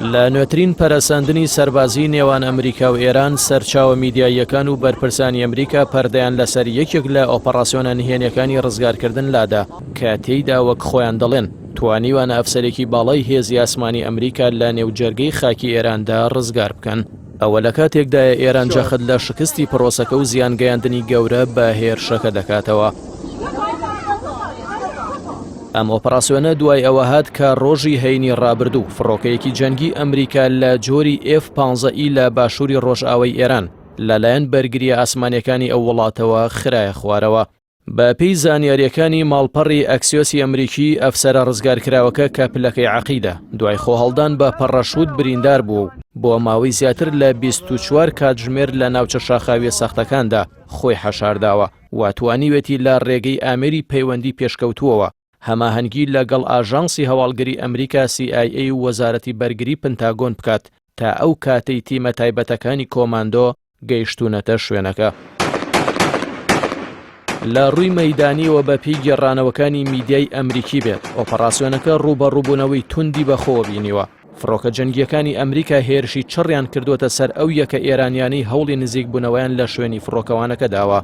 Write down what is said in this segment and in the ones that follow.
لە نوێترین پەرەسەندنی سەربازی نێوان ئەمریکا و ئێران سەرچاوە میدیاییەکان و بەرپرسانی ئەمریکا پەردەیان لەسەر یەکێک لە ئۆپەراسیۆنە نهێنیەکانی ڕزگارکردن لادا کە تێیدا وەک خۆیان دەڵێن توانیوانە ئەفسەرێکی باڵای هێزی ئاسمانی ئەمریکا لە نێوجەرگەی خاکی ئێراندا ڕزگار بکەن. ئەوە لە کاتێکدایە ئێران جەخت لە شکستی پرۆسەکە و زیانگەیاندنی گەورە بە هێرشەکە دەکاتەوە. ئەم ئۆپەراسیۆنە دوای ئەوە هات کە ڕۆژی هەینی ڕابردوو فڕۆکەیەکی جەنگی ئەمریکا لە جۆری F-15 لە باشووری ڕۆژئاوای ئێران لەلایەن بەرگریە ئاسمانیەکانی ئەو وڵاتەوە خرایە خوارەوە. بە پێی زانیاریەکانی ماڵپەڕی ئەکسیۆسی ئەمریکی ئەفسەرە ڕزگارکراوەکە کە پلەکەی عەقیدە دوای خۆهەڵدان بە پەڕەشوت بریندار بوو بۆ ماوەی زیاتر لە 24 کاتژمێر لە ناوچە شاخاویە سەختەکاندا خۆی حەشارداوە و توانیوێتی لە ڕێگەی ئامێری پەیوەندی پێشکەوتووەوە هەماهەنگی لەگەڵ ئاژانسی هەواڵگری ئەمریکا CIA و وەزارەتی بەرگری پنتاگۆن بکات تا ئەو کاتەی تیمە تایبەتەکانی کۆماندۆ گەیشتونەتە شوێنەکە. لە ڕووی مەیدانیەوە بە پێی گێڕانەوەکانی میدیای ئەمریکی بێت ئۆپەراسیۆنەکە ڕوبەڕووبوونەوەی توندی بەخۆوە بینیوە. فڕۆکە جەنگیەکانی ئەمریکا هێرشی چڕیان کردوتە سەر ئەو یەکە ئێرانیانی هەوڵی نزیک بوونەوەیان لە شوێنی فڕۆکەوانەکە داوە.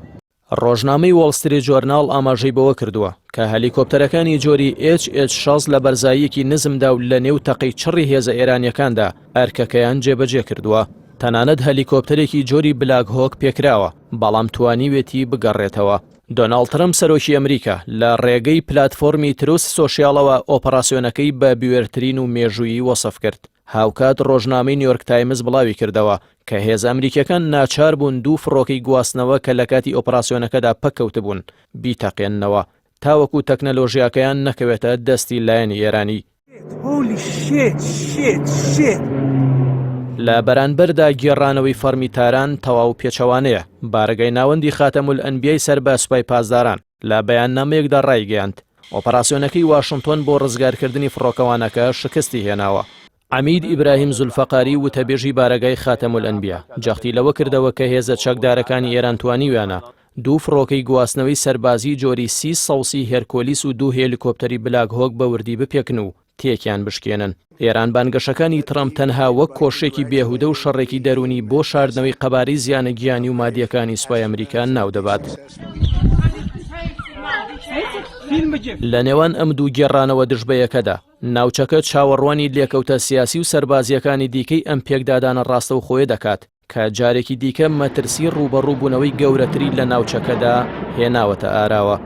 ڕۆژنامەی وۆڵ ستریت جۆرناڵ ئاماژەی بەوە کردووە کە هەلیکۆپتەرەکانی جۆری H-60 لە بەرزاییەکی نزمدا و لە نێو تەقەی چڕی هێزە ئێرانیەکاندا ئەرکەکەیان جێبەجێ کردووە. تەنانەت هەلیکۆپتەرێکی جۆری بلاک هۆک پێکراوە بەڵام توانیوێتی بگەڕێتەوە. دۆناڵد ترەمپ سەرۆکی ئەمریکا لە ڕێگەی پلاتفۆرمی تروس سۆشیاڵەوە ئۆپەراسیۆنەکەی بە بیوێرترین و مێژوویی وەسف کرد. هاوکات ڕۆژنامەی نیویۆرک تایمز بڵاوی کردەوە کە هێز ئەمریکیەکان ناچار بوون دوو فڕۆکەی گواستنەوە کە لە کاتی ئۆپەراسیۆنەکەدا پەککەوت بوون بیتەقێننەوە تاوەکو تەکنەلۆژیاکەیان نەکەوێتە دەستی لایەنی ئێرانی. لە بەرانبەردا گێڕانەوەی فەرمی تاران تەواو پێچەوانەیە. بارگەی ناوەندی خاتەمول ئەنبیای سەر بە سوپای پاسداران لە بەیاننامەیەکدا ڕایگەیاند ئۆپەراسیۆنەکەی واشنگتۆن بۆ ڕزگارکردنی فڕۆکەوانەکە شکستی هێناوە. عەمید ئیبراهیم زولفەقاری وتەبێژی بارگای خاتەمول ئەنبیا جەختی لەوە کردەوە کە هێزە چەکدارەکانی ئێران توانیویانە دوو فڕۆکەی گواستنەوەی سەربازی جۆری C-130 هێرکۆلیس و دوو هێلیکۆپتەری بلاک هۆک بە وردی بپێکن و تێکیان بشکێنن. ئێران بانگەشەکانی ترەمپ تەنها وەک کۆشێکی بێهودە و شەڕێکی دەرونی بۆ شاردنەوەی قەبارەی زیانە گیانی و مادیەکانی سوپای ئەمریکا ناو دەبات. لە نێوان ئەم دوو گێڕانەوە دژبەیەکەدا ناوچەکە چاوەڕوانی لێکەوتە سیاسی و سەربازیەکانی دیکەی ئەم پێکدادانە ڕاستە و خۆیە دەکات کە جارێکی دیکە مەترسی ڕوبەڕووبوونەوەی گەورەتری لە ناوچەکەدا هێناوەتە ئاراوە.